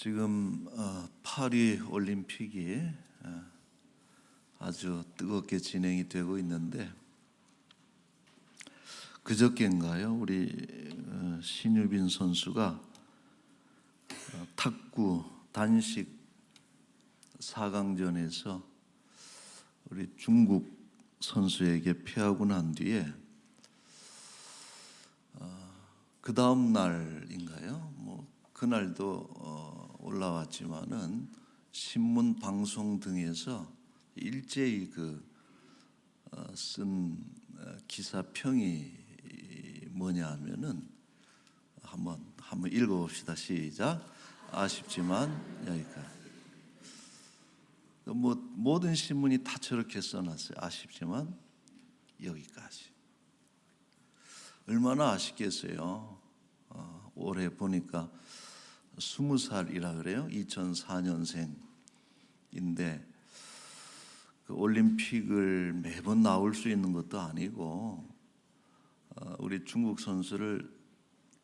지금 파리 올림픽이 아주 뜨겁게 진행이 되고 있는데 그저께인가요? 우리 신유빈 선수가 탁구 단식 4강전에서 우리 중국 선수에게 패하고 난 뒤에 그 다음 날인가요? 그날도 올라왔지만은 신문 방송 등에서 일제히 쓴 기사평이 뭐냐면은 한번 읽어봅시다. 시작. 아쉽지만 여기까지. 모든 신문이 다 저렇게 써놨어요. 아쉽지만 여기까지. 얼마나 아쉽겠어요. 올해 보니까 20살이라 그래요. 2004년생인데 그 올림픽을 매번 나올 수 있는 것도 아니고 우리 중국 선수를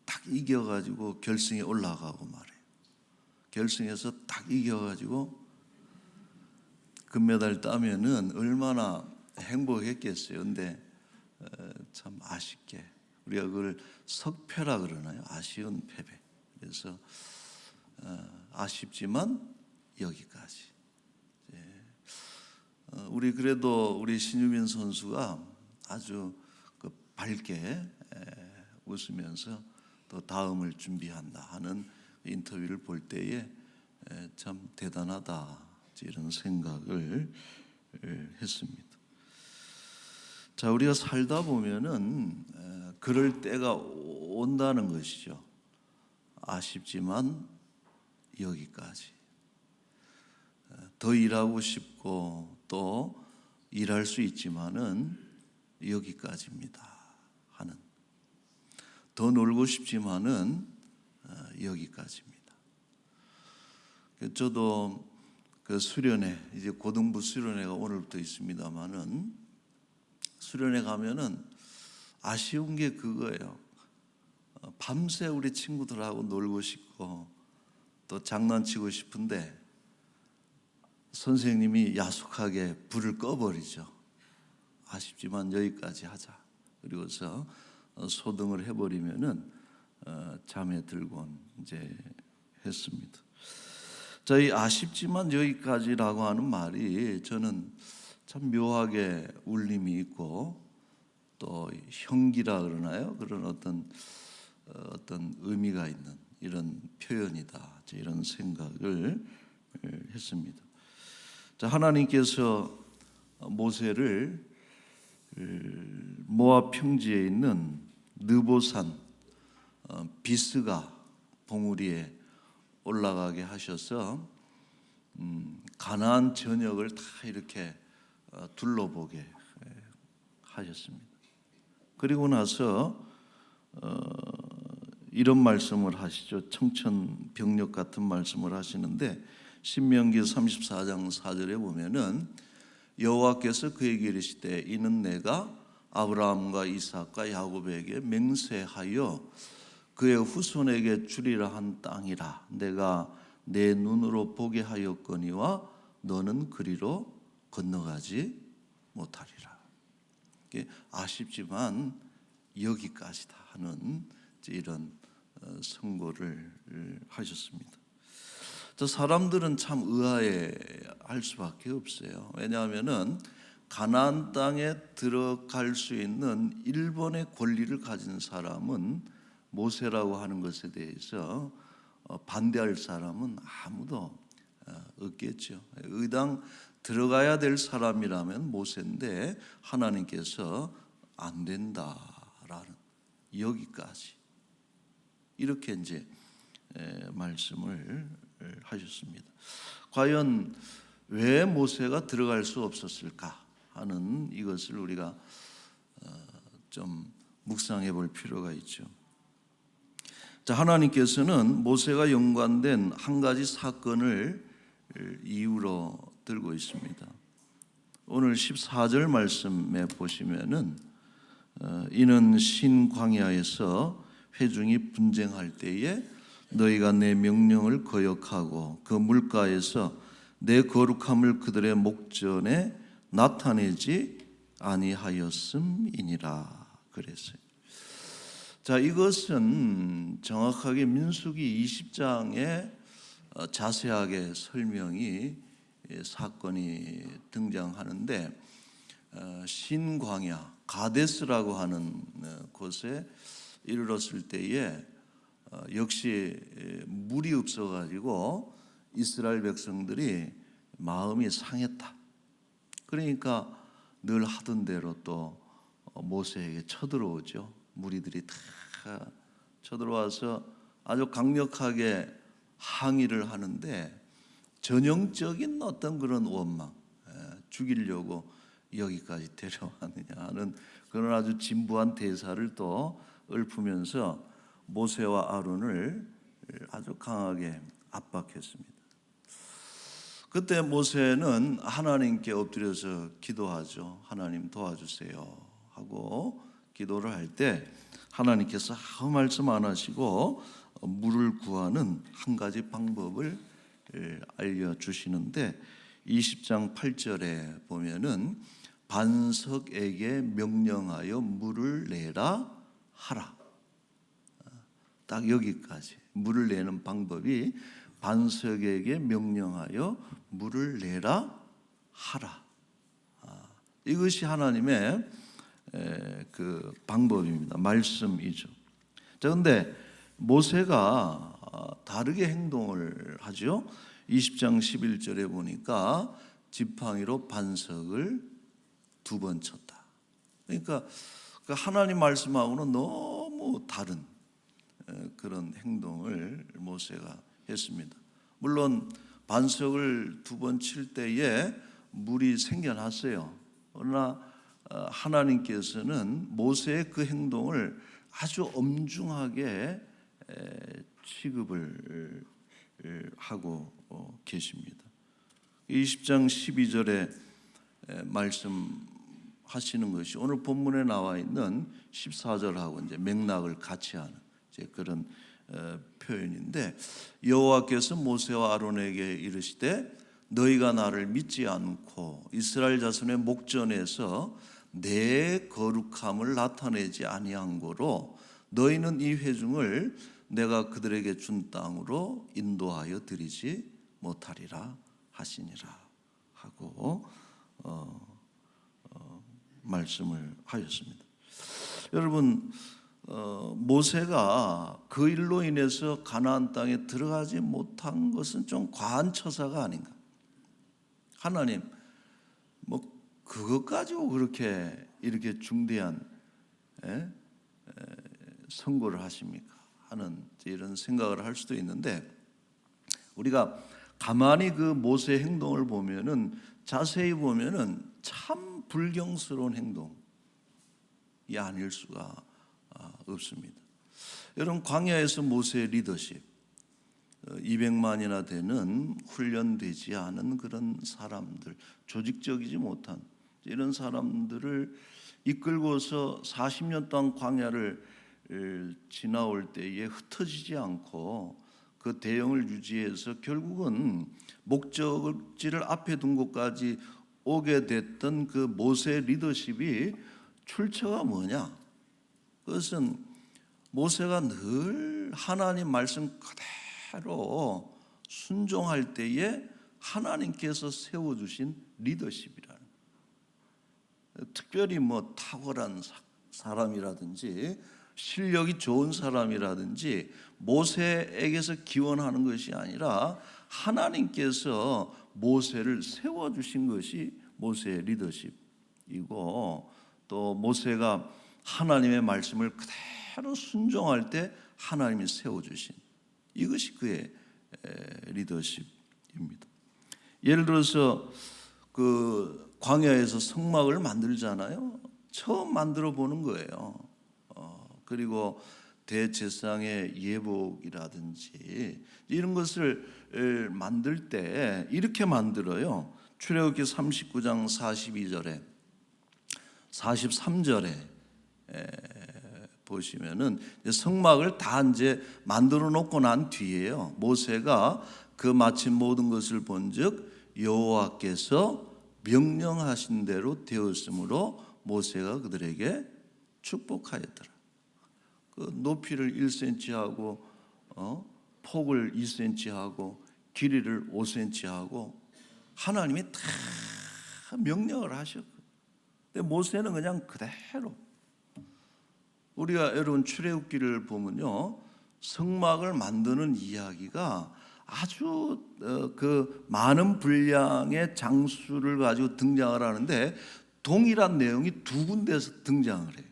딱 이겨가지고 결승에 올라가고 말이에요. 결승에서 딱 이겨가지고 금메달 따면은 얼마나 행복했겠어요. 근데 참 아쉽게 우리가 그걸 석패라 그러나요? 아쉬운 패배. 그래서 아쉽지만 여기까지. 우리 그래도 우리 신유빈 선수가 아주 밝게 웃으면서 또 다음을 준비한다 하는 인터뷰를 볼 때에 참 대단하다 이런 생각을 했습니다. 자, 우리가 살다 보면은 그럴 때가 온다는 것이죠. 아쉽지만 여기까지. 더 일하고 싶고 또 일할 수 있지만은 여기까지입니다 하는. 더 놀고 싶지만은 여기까지입니다. 저도 그 수련회, 이제 고등부 수련회가 오늘부터 있습니다만은 수련회 가면은 아쉬운 게 그거예요. 밤새 우리 친구들하고 놀고 싶고 또 장난치고 싶은데 선생님이 야속하게 불을 꺼버리죠. 아쉽지만 여기까지 하자. 그리고서 소등을 해버리면은 잠에 들곤 이제 했습니다. 자, 이 아쉽지만 여기까지라고 하는 말이 저는 참 묘하게 울림이 있고 또 형기라 그러나요? 그런 어떤 의미가 있는 이런 표현이다. 이런 생각을 했습니다. 자, 하나님께서 모세를 모압 평지에 있는 느보산 비스가 봉우리에 올라가게 하셔서 가나안 전역을 다 이렇게 둘러보게 하셨습니다. 그리고 나서 이런 말씀을 하시죠. 청천벽력 같은 말씀을 하시는데 신명기 34장 4절에 보면은 여호와께서 그에게 이르시되 이는 내가 아브라함과 이삭과 야곱에게 맹세하여 그의 후손에게 주리라 한 땅이라. 내가 내 눈으로 보게 하였거니와 너는 그리로 건너가지 못하리라. 아쉽지만 여기까지다 하는 이런 선고를 하셨습니다. 사람들은 참 의아해할 수밖에 없어요. 왜냐하면은 가나안 땅에 들어갈 수 있는 일본의 권리를 가진 사람은 모세라고 하는 것에 대해서 반대할 사람은 아무도 없겠죠. 의당 들어가야 될 사람이라면 모세인데 하나님께서 안 된다라는 여기까지 이렇게 이제 말씀을 하셨습니다. 과연 왜 모세가 들어갈 수 없었을까 하는 이것을 우리가 좀 묵상해 볼 필요가 있죠. 자, 하나님께서는 모세가 연관된 한 가지 사건을 이유로 들고 있습니다. 오늘 14절 말씀에 보시면은 이는 신광야에서 회중이 분쟁할 때에 너희가 내 명령을 거역하고 그 물가에서 내 거룩함을 그들의 목전에 나타내지 아니하였음이니라 그랬어요. 자, 이것은 정확하게 민수기 20장에 자세하게 설명이 사건이 등장하는데 신광야 가데스라고 하는 곳에 이르렀을 때에 역시 물이 없어가지고 이스라엘 백성들이 마음이 상했다. 그러니까 늘 하던 대로 또 모세에게 쳐들어오죠. 무리들이 다 쳐들어와서 아주 강력하게 항의를 하는데 전형적인 어떤 그런 원망, 죽이려고 여기까지 데려왔느냐 하는 그런 아주 진부한 대사를 또 읊으면서 모세와 아론을 아주 강하게 압박했습니다. 그때 모세는 하나님께 엎드려서 기도하죠. 하나님 도와주세요 하고 기도를 할 때 하나님께서 아무 말씀 안 하시고 물을 구하는 한 가지 방법을 알려주시는데 20장 8절에 보면은 반석에게 명령하여 물을 내라 하라. 딱 여기까지 물을 내는 방법이 반석에게 명령하여 물을 내라 하라. 이것이 하나님의 그 방법입니다. 말씀이죠. 자, 그런데 모세가 다르게 행동을 하죠. 20장 11절에 보니까 지팡이로 반석을 2번 쳤다. 그러니까 하나님 말씀하고는 너무 다른 그런 행동을 모세가 했습니다. 물론 반석을 2번 칠 때에 물이 생겨났어요. 그러나 하나님께서는 모세의 그 행동을 아주 엄중하게 취급을 하고 계십니다. 20장 12절에 말씀하시는 것이 오늘 본문에 나와 있는 14절하고 이제 맥락을 같이 하는 이제 그런 표현인데 여호와께서 모세와 아론에게 이르시되 너희가 나를 믿지 않고 이스라엘 자손의 목전에서 내 거룩함을 나타내지 아니한 고로 너희는 이 회중을 내가 그들에게 준 땅으로 인도하여 드리지 못하리라 하시니라 하고 말씀을 하였습니다. 여러분 모세가 그 일로 인해서 가나안 땅에 들어가지 못한 것은 좀 과한 처사가 아닌가? 하나님 뭐 그것 가지고 그렇게 이렇게 중대한 선고를 하십니까? 하는 이런 생각을 할 수도 있는데 우리가 가만히 그 모세의 행동을 보면은 자세히 보면은 참 불경스러운 행동이 아닐 수가 없습니다. 여러분 광야에서 모세의 리더십 200만이나 되는 훈련되지 않은 그런 사람들, 조직적이지 못한 이런 사람들을 이끌고서 40년 동안 광야를 지나올 때에 흩어지지 않고 그 대형을 유지해서 결국은 목적지를 앞에 둔 곳까지 오게 됐던 그 모세의 리더십이 출처가 뭐냐? 그것은 모세가 늘 하나님 말씀 그대로 순종할 때에 하나님께서 세워주신 리더십이라는, 특별히 뭐 탁월한 사람이라든지 실력이 좋은 사람이라든지 모세에게서 기원하는 것이 아니라 하나님께서 모세를 세워주신 것이 모세의 리더십이고, 또 모세가 하나님의 말씀을 그대로 순종할 때 하나님이 세워주신 이것이 그의 리더십입니다. 예를 들어서 그 광야에서 성막을 만들잖아요. 처음 만들어 보는 거예요. 그리고 대제사장의 예복이라든지 이런 것을 만들 때 이렇게 만들어요. 출애굽기 39장 42절에 43절에 보시면은 성막을 다 이제 만들어 놓고 난 뒤에요. 모세가 그 마친 모든 것을 본즉 여호와께서 명령하신 대로 되었으므로 모세가 그들에게 축복하였더라. 그 높이를 1cm 하고 폭을 2cm 하고 길이를 5cm 하고 하나님이 다 명령을 하셨고, 근데 모세는 그냥 그대로. 우리가 여러분 출애굽기를 보면요, 성막을 만드는 이야기가 아주 그 많은 분량의 장수를 가지고 등장을 하는데 동일한 내용이 두 군데에서 등장을 해요.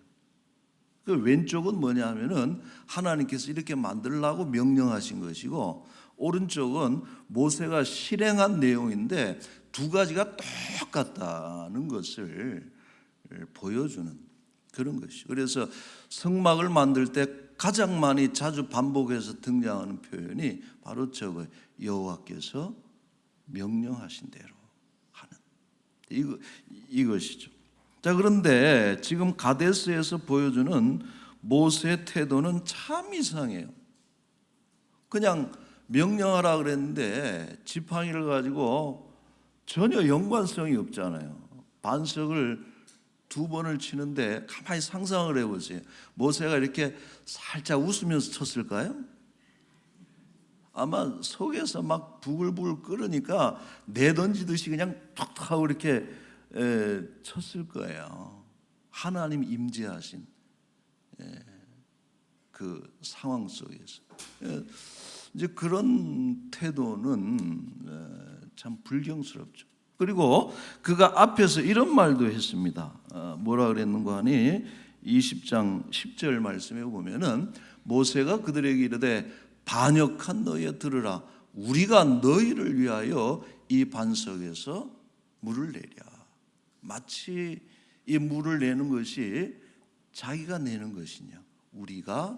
그 왼쪽은 뭐냐면은 하나님께서 이렇게 만들라고 명령하신 것이고, 오른쪽은 모세가 실행한 내용인데 두 가지가 똑같다는 것을 보여주는 그런 것이. 그래서 성막을 만들 때 가장 많이 자주 반복해서 등장하는 표현이 바로 저거, 여호와께서 명령하신 대로 하는 이것이죠. 자, 그런데 지금 가데스에서 보여주는 모세의 태도는 참 이상해요. 그냥 명령하라 그랬는데 지팡이를 가지고 전혀 연관성이 없잖아요. 반석을 2번을 치는데 가만히 상상을 해보세요. 모세가 이렇게 살짝 웃으면서 쳤을까요? 아마 속에서 막 부글부글 끓으니까 내던지듯이 그냥 툭툭 하고 이렇게 쳤을 거예요. 하나님 임재하신 그 상황 속에서 이제 그런 태도는 참 불경스럽죠. 그리고 그가 앞에서 이런 말도 했습니다. 뭐라 그랬는가 하니 20장 10절 말씀에 보면은 모세가 그들에게 이르되 반역한 너희여 들으라, 우리가 너희를 위하여 이 반석에서 물을 내랴. 마치 이 물을 내는 것이 자기가 내는 것이냐, 우리가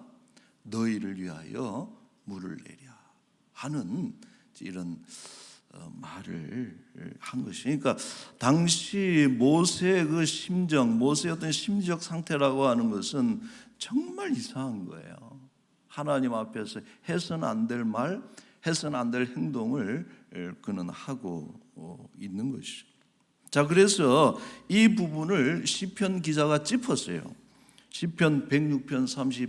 너희를 위하여 물을 내랴 하는 이런 말을 한 것이. 그러니까 당시 모세의 그 심정, 모세의 어떤 심리적 상태라고 하는 것은 정말 이상한 거예요. 하나님 앞에서 해서는 안 될 말, 해서는 안 될 행동을 그는 하고 있는 것이죠. 자, 그래서 이 부분을 시편 기자가 짚었어요. 시편 106편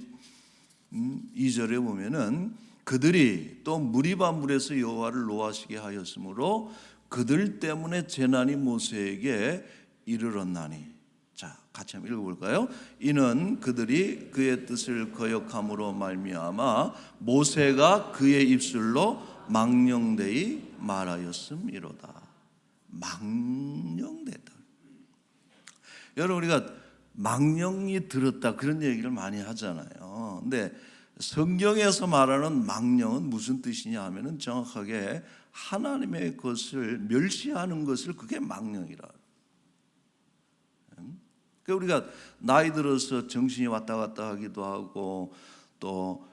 32절에 보면은 그들이 또 무리반물에서 여호와를 노하시게 하였으므로 그들 때문에 재난이 모세에게 이르렀나니. 자, 같이 한번 읽어볼까요? 이는 그들이 그의 뜻을 거역함으로 말미암아 모세가 그의 입술로 망령되이 말하였음이로다. 망령되다. 여러분, 우리가 망령이 들었다 그런 얘기를 많이 하잖아요. 근데 성경에서 말하는 망령은 무슨 뜻이냐 하면은 정확하게 하나님의 것을 멸시하는 것을, 그게 망령이라. 그러니까 우리가 나이 들어서 정신이 왔다 갔다 하기도 하고 또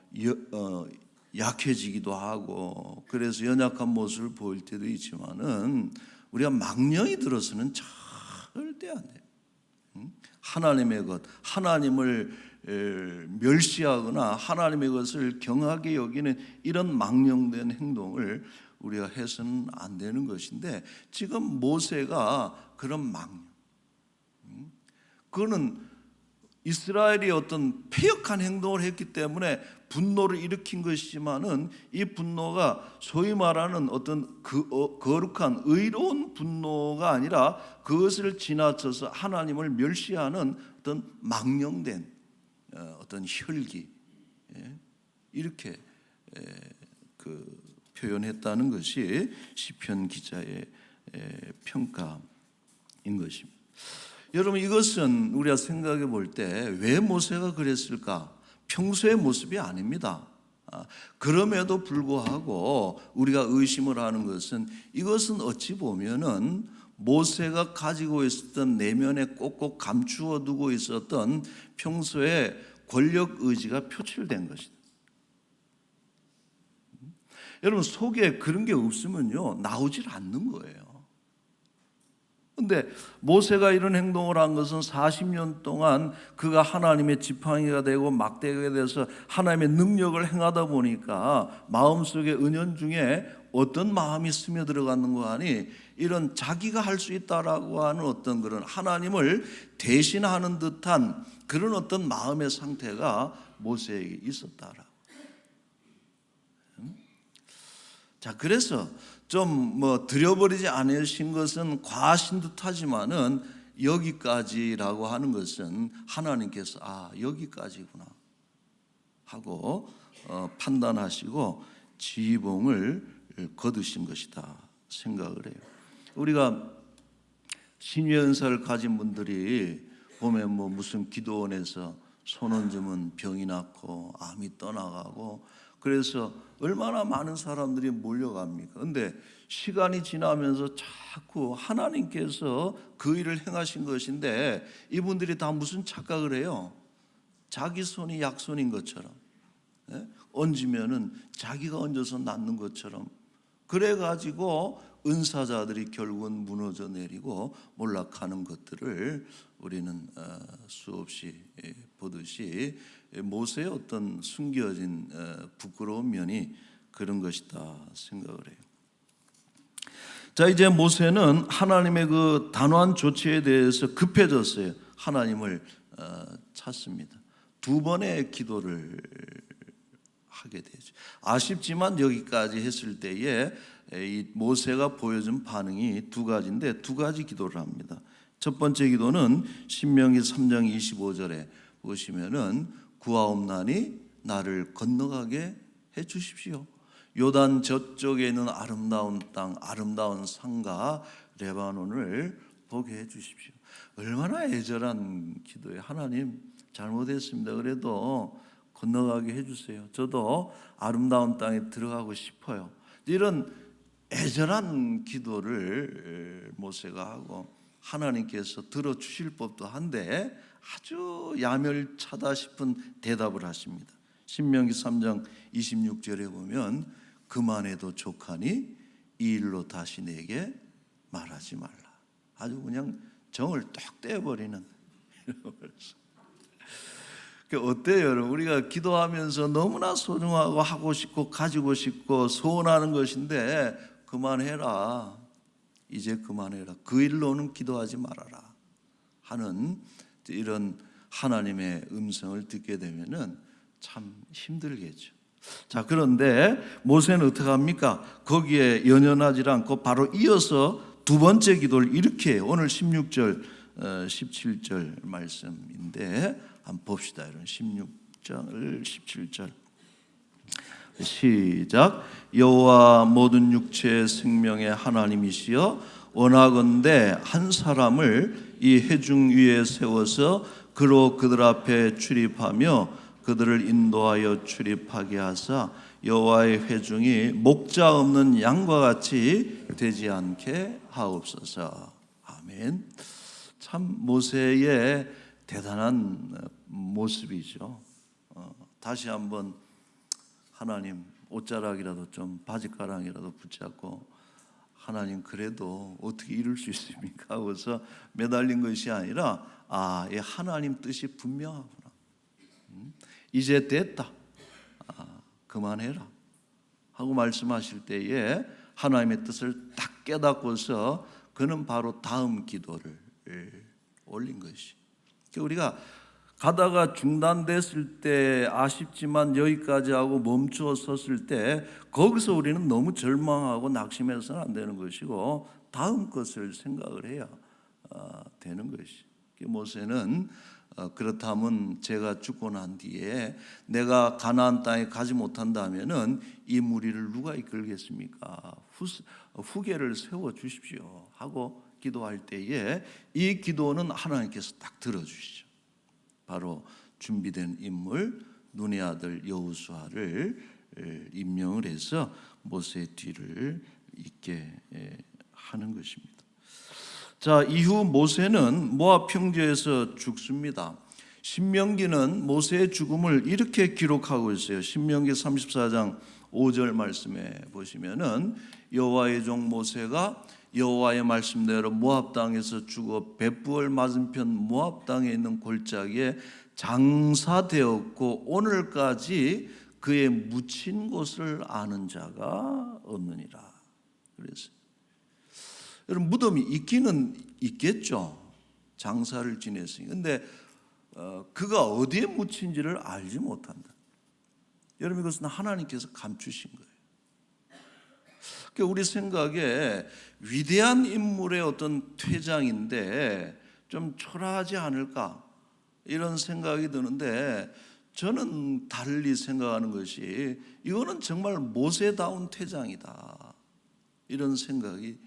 약해지기도 하고 그래서 연약한 모습을 보일 때도 있지만은 우리가 망령이 들어서는 절대 안 돼요. 하나님의 것, 하나님을 멸시하거나 하나님의 것을 경하게 여기는 이런 망령된 행동을 우리가 해서는 안 되는 것인데, 지금 모세가 그런 망령, 그거는 이스라엘이 어떤 패역한 행동을 했기 때문에 분노를 일으킨 것이지만은 이 분노가 소위 말하는 어떤 거룩한 의로운 분노가 아니라 그것을 지나쳐서 하나님을 멸시하는 어떤 망령된 어떤 혈기, 이렇게 그 표현했다는 것이 시편 기자의 평가인 것입니다. 여러분, 이것은 우리가 생각해 볼 때 왜 모세가 그랬을까? 평소의 모습이 아닙니다. 그럼에도 불구하고 우리가 의심을 하는 것은, 이것은 어찌 보면은 모세가 가지고 있었던 내면에 꼭꼭 감추어 두고 있었던 평소의 권력 의지가 표출된 것이다. 여러분, 속에 그런 게 없으면요 나오질 않는 거예요. 근데 모세가 이런 행동을 한 것은 40년 동안 그가 하나님의 지팡이가 되고 막대기가 돼서 하나님의 능력을 행하다 보니까 마음속에 은연중에 어떤 마음이 스며들어가는 거 아니, 이런 자기가 할 수 있다라고 하는 어떤 그런 하나님을 대신하는 듯한 그런 어떤 마음의 상태가 모세에게 있었다라고. 자, 그래서 좀 드려버리지 않으신 것은 과하신 듯하지만은 여기까지라고 하는 것은 하나님께서 여기까지구나 하고 판단하시고 지봉을 거두신 것이다 생각을 해요. 우리가 신유의 은사를 가진 분들이 보면 무슨 기도원에서 손 얹으면 병이 낫고 암이 떠나가고, 그래서 얼마나 많은 사람들이 몰려갑니까? 근데 시간이 지나면서 자꾸 하나님께서 그 일을 행하신 것인데 이분들이 다 무슨 착각을 해요? 자기 손이 약손인 것처럼, 얹으면은 자기가 얹어서 낫는 것처럼, 그래가지고 은사자들이 결국은 무너져 내리고 몰락하는 것들을 우리는 수없이 보듯이 모세의 어떤 숨겨진 부끄러운 면이 그런 것이다 생각을 해요. 자, 이제 모세는 하나님의 그 단호한 조치에 대해서 급해졌어요. 하나님을 찾습니다. 두 번의 기도를 하게 되죠. 아쉽지만 여기까지 했을 때에 이 모세가 보여준 반응이 두 가지인데 두 가지 기도를 합니다. 첫 번째 기도는 신명기 3장 25절에 보시면은 구하옵나니 나를 건너가게 해 주십시오. 요단 저쪽에 있는 아름다운 땅, 아름다운 산과 레바논을 보게 해 주십시오. 얼마나 애절한 기도예요. 하나님, 잘못했습니다. 그래도 건너가게 해주세요. 저도 아름다운 땅에 들어가고 싶어요. 이런 애절한 기도를 모세가 하고 하나님께서 들어주실 법도 한데 아주 야멸차다 싶은 대답을 하십니다. 신명기 3장 26절에 보면 그만해도 족하니 이 일로 다시 내게 말하지 말라. 아주 그냥 정을 딱 떼어버리는. 어때요, 여러분? 우리가 기도하면서 너무나 소중하고 하고 싶고 가지고 싶고 소원하는 것인데 그만해라, 이제 그만해라, 그 일로는 기도하지 말아라 하는 이런 하나님의 음성을 듣게 되면은 참 힘들겠죠. 자, 그런데 모세는 어떻게 합니까? 거기에 연연하지 않고 바로 이어서 두 번째 기도를 이렇게 해요. 오늘 16절 17절 말씀인데 한번 봅시다. 이런 16절 17절 시작. 여호와 모든 육체의 생명의 하나님이시여 원하건대 한 사람을 이 회중 위에 세워서 그로 그들 앞에 출입하며 그들을 인도하여 출입하게 하사 여호와의 회중이 목자 없는 양과 같이 되지 않게 하옵소서. 아멘. 참 모세의 대단한 모습이죠. 다시 한번 하나님, 옷자락이라도 좀 바지가랑이라도 붙잡고 하나님, 그래도 어떻게 이룰 수 있습니까? 하고서 매달린 것이 아니라 이 하나님 뜻이 분명하구나. 이제 됐다. 그만해라 하고 말씀하실 때에 하나님의 뜻을 딱 깨닫고서 그는 바로 다음 기도를 올린 것이. 우리가 가다가 중단됐을 때 아쉽지만 여기까지 하고 멈추어 섰을 때 거기서 우리는 너무 절망하고 낙심해서는 안 되는 것이고 다음 것을 생각을 해야 되는 것이. 모세는 그렇다면 제가 죽고 난 뒤에 내가 가나안 땅에 가지 못한다면은 이 무리를 누가 이끌겠습니까? 후계를 세워 주십시오 하고 기도할 때에 이 기도는 하나님께서 딱 들어주시죠. 바로 준비된 인물 눈의 아들 여호수아를 임명을 해서 모세의 뒤를 잇게 하는 것입니다. 자, 이후 모세는 모압 평지에서 죽습니다. 신명기는 모세의 죽음을 이렇게 기록하고 있어요. 신명기 34장 5절 말씀에 보시면은 여호와의 종 모세가 여호와의 말씀대로 모압 땅에서 죽어 벳부엘 맞은편 모압 땅에 있는 골짜기에 장사되었고 오늘까지 그의 묻힌 곳을 아는 자가 없느니라. 그래서 여러분, 무덤이 있기는 있겠죠. 장사를 지냈으니. 근데 그가 어디에 묻힌지를 알지 못한다. 여러분, 이것은 하나님께서 감추신 거예요. 그러니까 우리 생각에 위대한 인물의 어떤 퇴장인데 좀 초라하지 않을까 이런 생각이 드는데, 저는 달리 생각하는 것이 이거는 정말 모세다운 퇴장이다 이런 생각이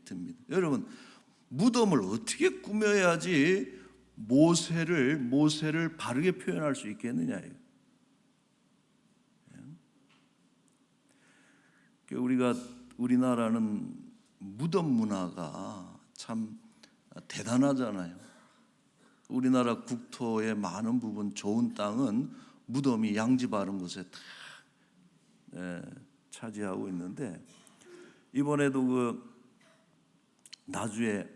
듭니다. 여러분, 무덤을 어떻게 꾸며야지 모세를 바르게 표현할 수 있겠느냐예요. 우리나라는 무덤 문화가 참 대단하잖아요. 우리나라 국토의 많은 부분, 좋은 땅은 무덤이 양지 바른 곳에 다 차지하고 있는데, 이번에도 그 나주에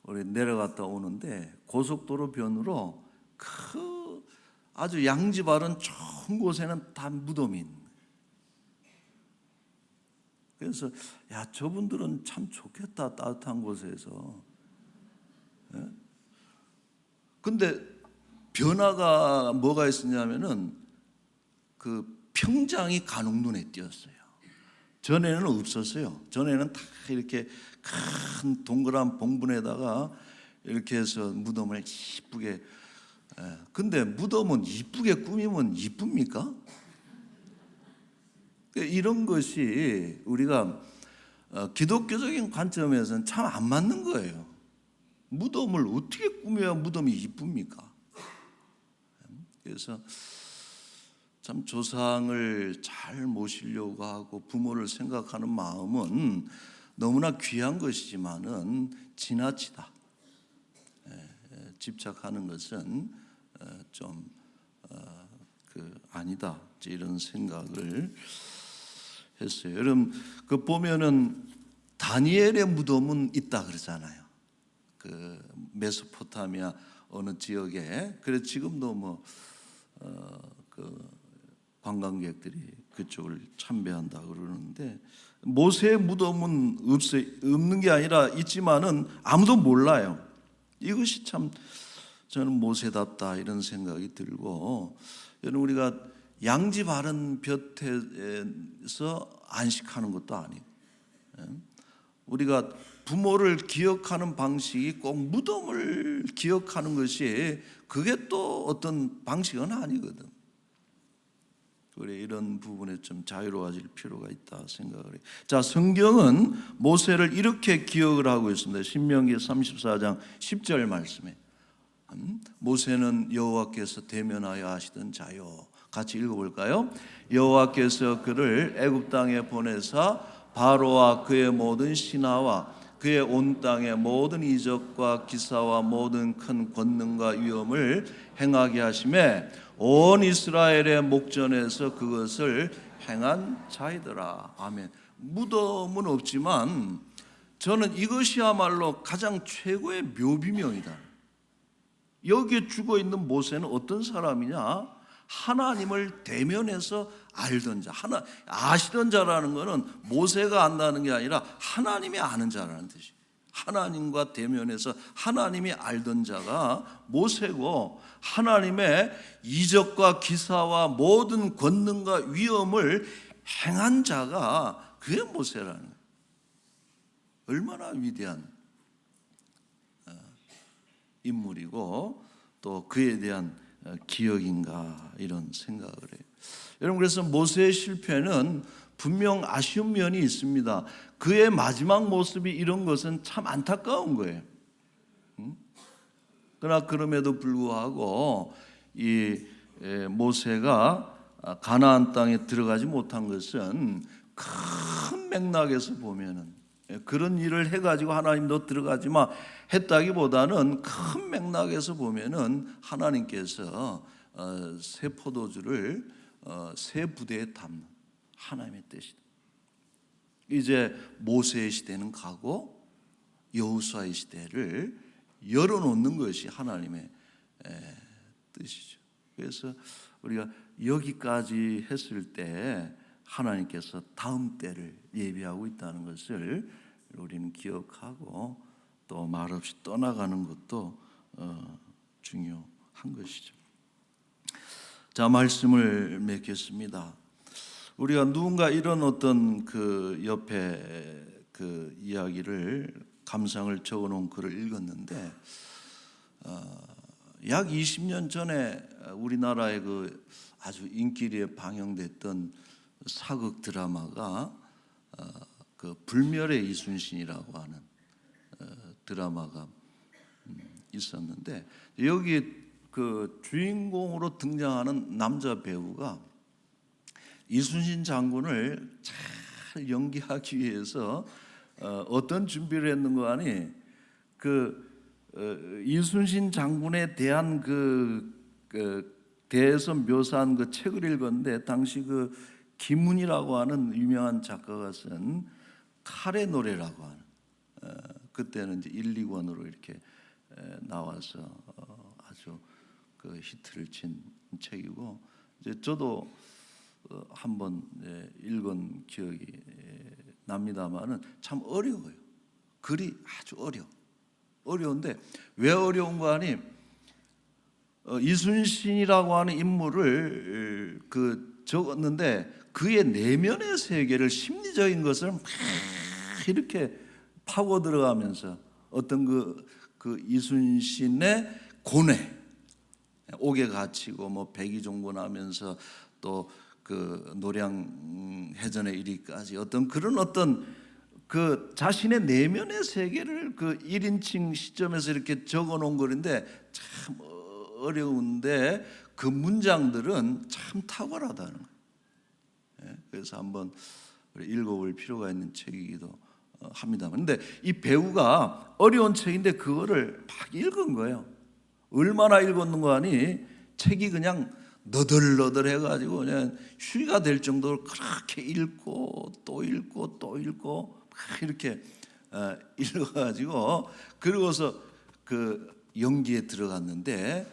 우리 내려갔다 오는데 고속도로 변으로 그 아주 양지 바른 좋은 곳에는 다 무덤이 있는 거예요. 그래서 야, 저분들은 참 좋겠다, 따뜻한 곳에서. 근데 변화가 뭐가 있었냐면은 그 평장이 간혹 눈에 띄었어요. 전에는 없었어요. 전에는 다 이렇게 큰 동그란 봉분에다가 이렇게 해서 무덤을 이쁘게. 근데 무덤은 이쁘게 꾸미면 이쁩니까? 이런 것이 우리가 기독교적인 관점에서는 참 안 맞는 거예요. 무덤을 어떻게 꾸며야 무덤이 이쁩니까? 그래서 참 조상을 잘 모시려고 하고 부모를 생각하는 마음은 너무나 귀한 것이지만은 지나치다. 집착하는 것은 좀 아니다, 이런 생각을 했어요. 여러분, 그 보면은 다니엘의 무덤은 있다 그러잖아요. 그 메소포타미아 어느 지역에. 그래서 지금도 그 관광객들이 그쪽을 참배한다 그러는데, 모세의 무덤은 없는 게 아니라 있지만은 아무도 몰라요. 이것이 참 저는 모세답다 이런 생각이 들고, 여러분, 우리가 양지 바른 볕에서 안식하는 것도 아니고, 우리가 부모를 기억하는 방식이 꼭 무덤을 기억하는 것이 그게 또 어떤 방식은 아니거든. 그래, 이런 부분에 좀 자유로워질 필요가 있다 생각을 해요. 자, 성경은 모세를 이렇게 기억을 하고 있습니다. 신명기 34장 10절 말씀에 모세는 여호와께서 대면하여 하시던 자요. 같이 읽어볼까요? 여호와께서 그를 애굽 땅에 보내사 바로와 그의 모든 신하와 그의 온 땅의 모든 이적과 기사와 모든 큰 권능과 위엄을 행하게 하심에 온 이스라엘의 목전에서 그것을 행한 자이더라. 아멘. 무덤은 없지만 저는 이것이야말로 가장 최고의 묘비명이다. 여기에 죽어 있는 모세는 어떤 사람이냐? 하나님을 대면해서 알던 자, 아시던 자라는 것은 모세가 안다는 게 아니라 하나님이 아는 자라는 뜻이에요. 하나님과 대면해서 하나님이 알던 자가 모세고, 하나님의 이적과 기사와 모든 권능과 위엄을 행한 자가 그게 모세라는 거예요. 얼마나 위대한 인물이고 또 그에 대한 기억인가 이런 생각을 해요. 여러분, 그래서 모세의 실패는 분명 아쉬운 면이 있습니다. 그의 마지막 모습이 이런 것은 참 안타까운 거예요. 그러나 그럼에도 불구하고 이 모세가 가나안 땅에 들어가지 못한 것은 큰 맥락에서 보면은, 그런 일을 해가지고 하나님도 들어가지 마 했다기보다는 큰 맥락에서 보면은 하나님께서 새 포도주를 새 부대에 담는 하나님의 뜻이다. 이제 모세의 시대는 가고 여호수아의 시대를 열어놓는 것이 하나님의 뜻이죠. 그래서 우리가 여기까지 했을 때 하나님께서 다음 때를 예비하고 있다는 것을 우리는 기억하고 또 말없이 떠나가는 것도 중요한 것이죠. 자, 말씀을 맺겠습니다. 우리가 누군가 이런 어떤 그 옆에 그 이야기를 감상을 적어놓은 글을 읽었는데 약 20년 전에 우리나라의 그 아주 인기리에 방영됐던 사극 드라마가 그 불멸의 이순신이라고 하는 드라마가 있었는데 여기 그 주인공으로 등장하는 남자 배우가 이순신 장군을 잘 연기하기 위해서 어떤 준비를 했는가 하니 이순신 장군에 대한 대해서 묘사한 그 책을 읽었는데 당시 그 김훈이라고 하는 유명한 작가가 쓴 칼의 노래라고 하는 그때는 이제 1, 2권으로 이렇게 나와서 아주 그 히트를 친 책이고 이제 저도 한번 읽은 기억이 납니다만은 참 어려워요. 글이 아주 어려운데 왜 어려운가 하니 이순신이라고 하는 인물을 적었는데 그의 내면의 세계를 심리적인 것을 막 이렇게 파고 들어가면서 어떤 그 이순신의 고뇌, 옥에 갇히고 뭐 백의종군하면서 또 그 노량해전에 이르기까지 어떤 그 자신의 내면의 세계를 그 1인칭 시점에서 이렇게 적어놓은 글인데 참 어려운데 그 문장들은 참 탁월하다는 거예요. 그래서 한번 읽어볼 필요가 있는 책이기도 합니다만, 근데 이 배우가 어려운 책인데 그거를 막 읽은 거예요. 얼마나 읽었는가 하니 책이 그냥 너덜너덜해가지고 그냥 휴가 될 정도로 그렇게 읽고 또 읽고 또 읽고 막 이렇게 읽어가지고 그러고서 그 연기에 들어갔는데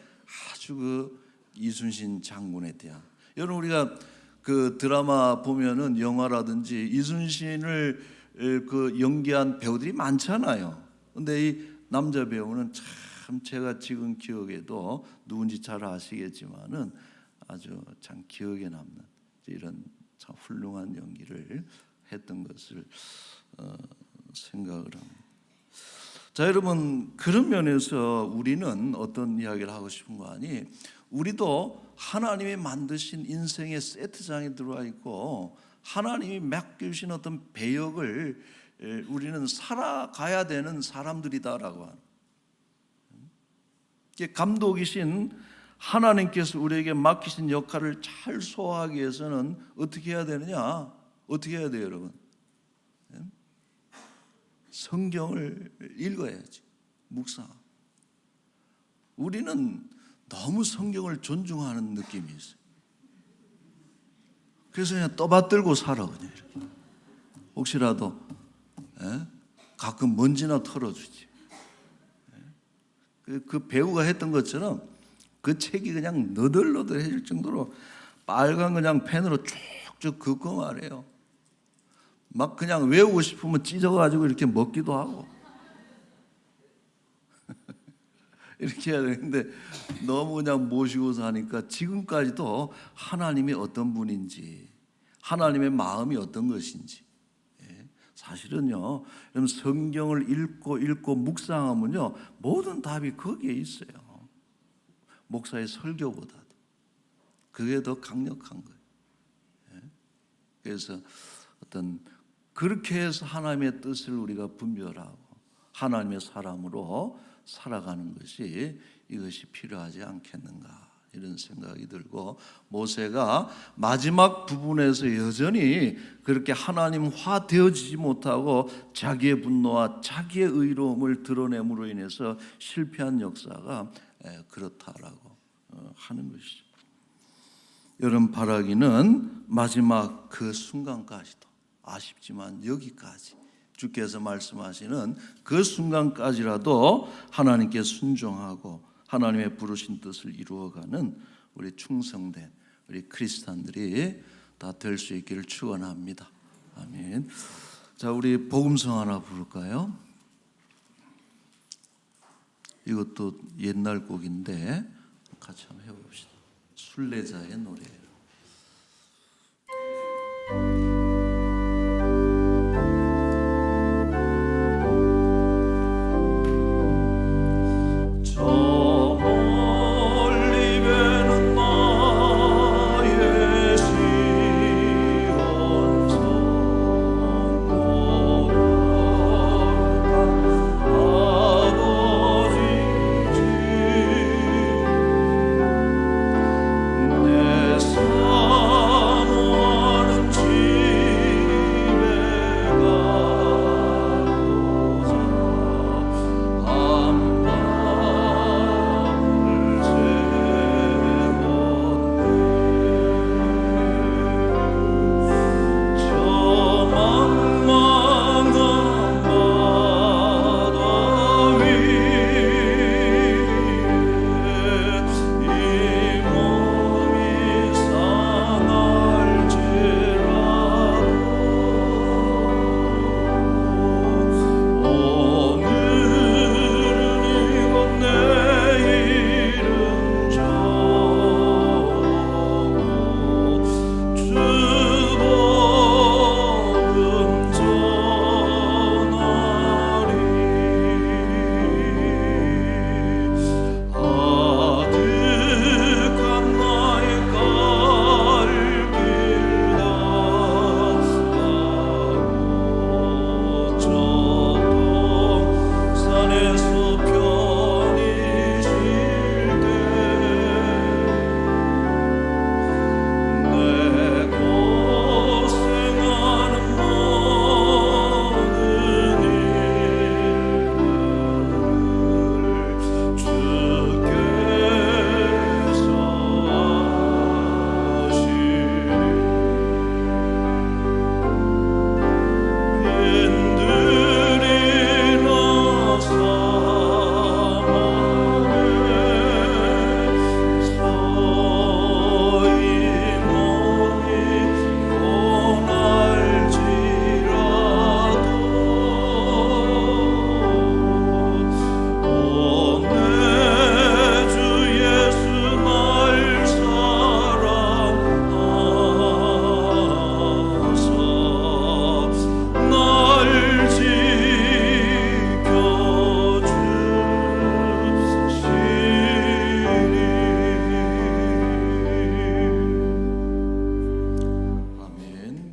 아주 그 이순신 장군에 대한 여러분 우리가 그 드라마 보면은 영화라든지 이순신을 그 연기한 배우들이 많잖아요. 근데 이 남자 배우는 참 제가 지금 기억에도 누군지 잘 아시겠지만은 아주 참 기억에 남는 이런 참 훌륭한 연기를 했던 것을 생각을 합니다. 자, 여러분 그런 면에서 우리는 어떤 이야기를 하고 싶은 거 아니? 우리도 하나님이 만드신 인생의 세트장에 들어와 있고 하나님이 맡겨주신 어떤 배역을 우리는 살아가야 되는 사람들이다라고 하는 감독이신 하나님께서 우리에게 맡기신 역할을 잘 소화하기 위해서는 어떻게 해야 되느냐? 어떻게 해야 돼요, 여러분? 성경을 읽어야지. 묵상. 우리는 너무 성경을 존중하는 느낌이 있어요. 그래서 그냥 떠받들고 살아 그냥 이렇게. 혹시라도 가끔 먼지나 털어주지. 그 배우가 했던 것처럼 그 책이 그냥 너덜너덜해질 정도로 빨간 그냥 펜으로 쭉쭉 긋고 말해요. 막 그냥 외우고 싶으면 찢어가지고 이렇게 먹기도 하고 이렇게 해야 되는데 너무 그냥 모시고 사니까 지금까지도 하나님이 어떤 분인지 하나님의 마음이 어떤 것인지 사실은요 성경을 읽고 묵상하면요 모든 답이 거기에 있어요. 목사의 설교보다도 그게 더 강력한 거예요. 그래서 그렇게 해서 하나님의 뜻을 우리가 분별하고 하나님의 사람으로 살아가는 것이 이것이 필요하지 않겠는가 이런 생각이 들고 모세가 마지막 부분에서 여전히 그렇게 하나님화 되어지지 못하고 자기의 분노와 자기의 의로움을 드러냄으로 인해서 실패한 역사가 그렇다라고 하는 것이죠. 여러분 바라기는 마지막 그 순간까지도 아쉽지만 여기까지 주께서 말씀하시는 그 순간까지라도 하나님께 순종하고 하나님의 부르신 뜻을 이루어가는 우리 충성된 우리 크리스찬들이 다 될 수 있기를 축원합니다. 아멘. 자, 우리 복음성 하나 부를까요? 이것도 옛날 곡인데 같이 한번 해봅시다. 순례자의 노래예요.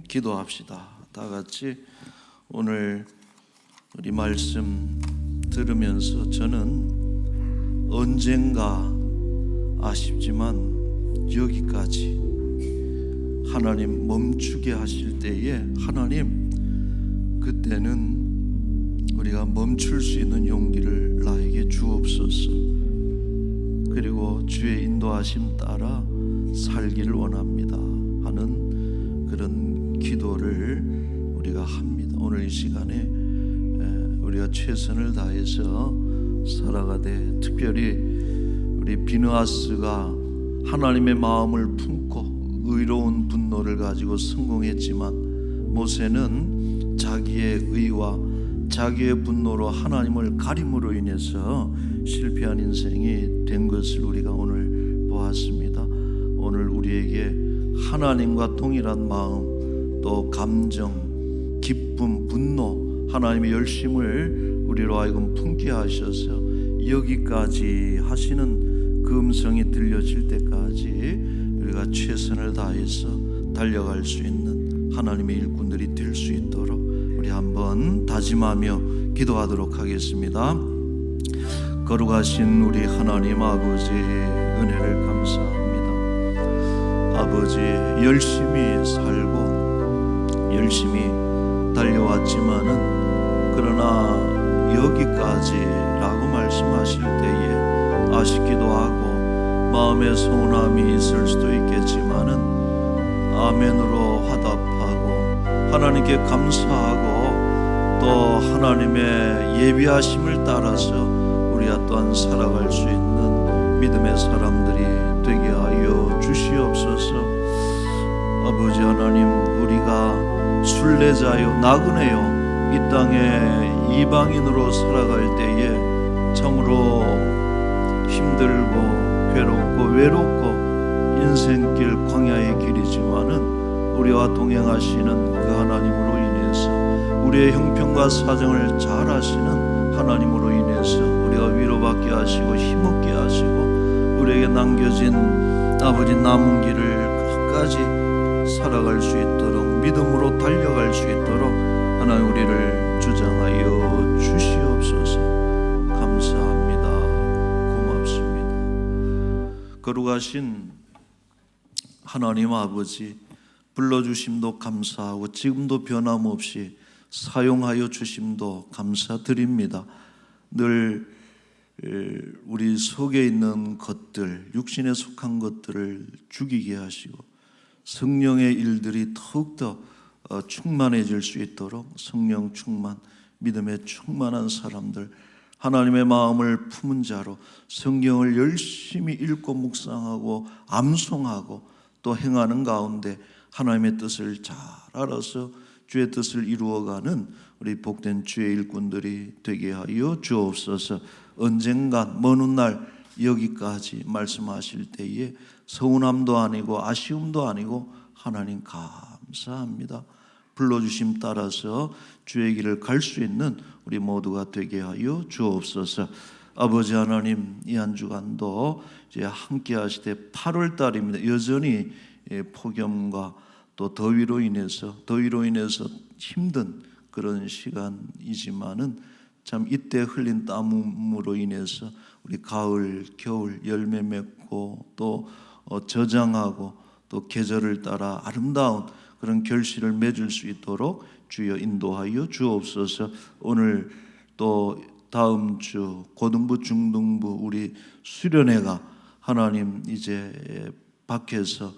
기도합시다. 다 같이 오늘 우리 말씀 들으면서 저는 언젠가 아쉽지만 여기까지 하나님 멈추게 하실 때에 하나님 그때는 우리가 멈출 수 있는 용기를 나에게 주옵소서. 그리고 주의 인도하심 따라 살기를 원합니다 하는 그런 기도를 우리가 합니다. 오늘 이 시간에 우리가 최선을 다해서 살아가되 특별히 우리 비느하스가 하나님의 마음을 품고 의로운 분노를 가지고 성공했지만 모세는 자기의 의와 자기의 분노로 하나님을 가림으로 인해서 실패한 인생이 된 것을 우리가 오늘 보았습니다. 오늘 우리에게 하나님과 동일한 마음 또 감정, 기쁨, 분노 하나님의 열심을 우리로 하여금 품게 하셔서 여기까지 하시는 그 음성이 들려질 때까지 우리가 최선을 다해서 달려갈 수 있는 하나님의 일꾼들이 될 수 있도록 우리 한번 다짐하며 기도하도록 하겠습니다. 거룩하신 우리 하나님 아버지 은혜를 감사합니다. 아버지 열심히 살고 열심히 달려왔지만은 그러나 여기까지라고 말씀하실 때에 아쉽기도 하고 마음의 서운함이 있을 수도 있겠지만은 아멘으로 화답하고 하나님께 감사하고 또 하나님의 예비하심을 따라서 우리가 또한 살아갈 수 있는 믿음의 사람들이 되게 하여 주시옵소서. 아버지 하나님, 우리가 순례자요 나그네요 이 땅에 이방인으로 살아갈 때에 참으로 힘들고 괴롭고 외롭고 인생길 광야의 길이지만은 우리와 동행하시는 그 하나님으로 인해서 우리의 형편과 사정을 잘 아시는 하나님으로 인해서 우리가 위로받게 하시고 힘없게 하시고 우리에게 남겨진 아버지 남은 길을 끝까지 살아갈 수 있도록 믿음으로 달려갈 수 있도록 하나님 우리를 주장하여 주시옵소서. 감사합니다. 고맙습니다. 거룩하신 하나님 아버지, 불러주심도 감사하고 지금도 변함없이 사용하여 주심도 감사드립니다. 늘 우리 속에 있는 것들, 육신에 속한 것들을 죽이게 하시고 성령의 일들이 더욱더 충만해질 수 있도록 성령 충만, 믿음에 충만한 사람들, 하나님의 마음을 품은 자로 성경을 열심히 읽고 묵상하고 암송하고 또 행하는 가운데 하나님의 뜻을 잘 알아서 주의 뜻을 이루어가는 우리 복된 주의 일꾼들이 되게 하여 주옵소서. 언젠간 먼 훗날 여기까지 말씀하실 때에 서운함도 아니고 아쉬움도 아니고 하나님 감사합니다. 불러주심 따라서 주의 길을 갈 수 있는 우리 모두가 되게 하여 주옵소서. 아버지 하나님, 이 한 주간도 이제 함께 하시되 8월 달입니다. 여전히 폭염과 또 더위로 인해서 힘든 그런 시간이지만은 참 이때 흘린 땀으로 인해서 우리 가을, 겨울 열매 맺고 또 저장하고 또 계절을 따라 아름다운 그런 결실을 맺을 수 있도록 주여 인도하여 주옵소서. 오늘 또 다음 주 고등부, 중등부 우리 수련회가 하나님 이제 밖에서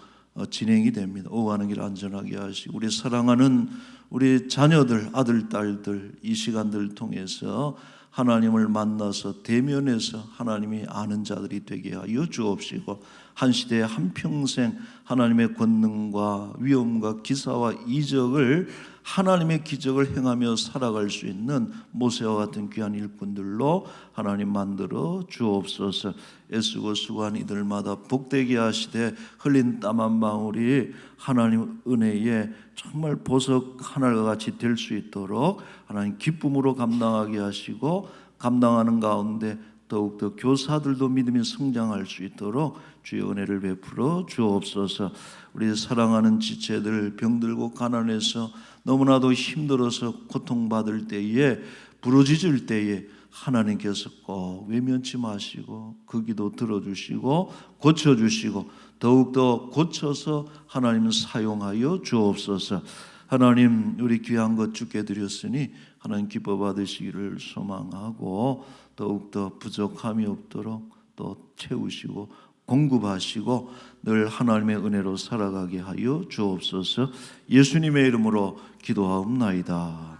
진행이 됩니다. 오가는 길 안전하게 하시고 우리 사랑하는 우리 자녀들, 아들, 딸들 이 시간들을 통해서 하나님을 만나서 대면해서 하나님이 아는 자들이 되게 하여 주옵시고 한 시대에 한평생 하나님의 권능과 위엄과 기사와 이적을 하나님의 기적을 행하며 살아갈 수 있는 모세와 같은 귀한 일꾼들로 하나님 만들어 주옵소서. 애쓰고 수고한 이들마다 복되게 하시되 흘린 땀 한 방울이 하나님 은혜에 정말 보석 하나가 같이 될 수 있도록 하나님 기쁨으로 감당하게 하시고 감당하는 가운데 더욱더 교사들도 믿음이 성장할 수 있도록 주의 은혜를 베풀어 주옵소서. 우리 사랑하는 지체들 병들고 가난해서 너무나도 힘들어서 고통받을 때에 부르짖을 때에 하나님께서 꼭 외면치 마시고 그 기도 들어주시고 고쳐주시고 더욱더 고쳐서 하나님 사용하여 주옵소서. 하나님, 우리 귀한 것 주께 드렸으니 하나님 기뻐 받으시기를 소망하고 더욱더 부족함이 없도록 또 채우시고 공급하시고 늘 하나님의 은혜로 살아가게 하여 주옵소서. 예수님의 이름으로 기도하옵나이다.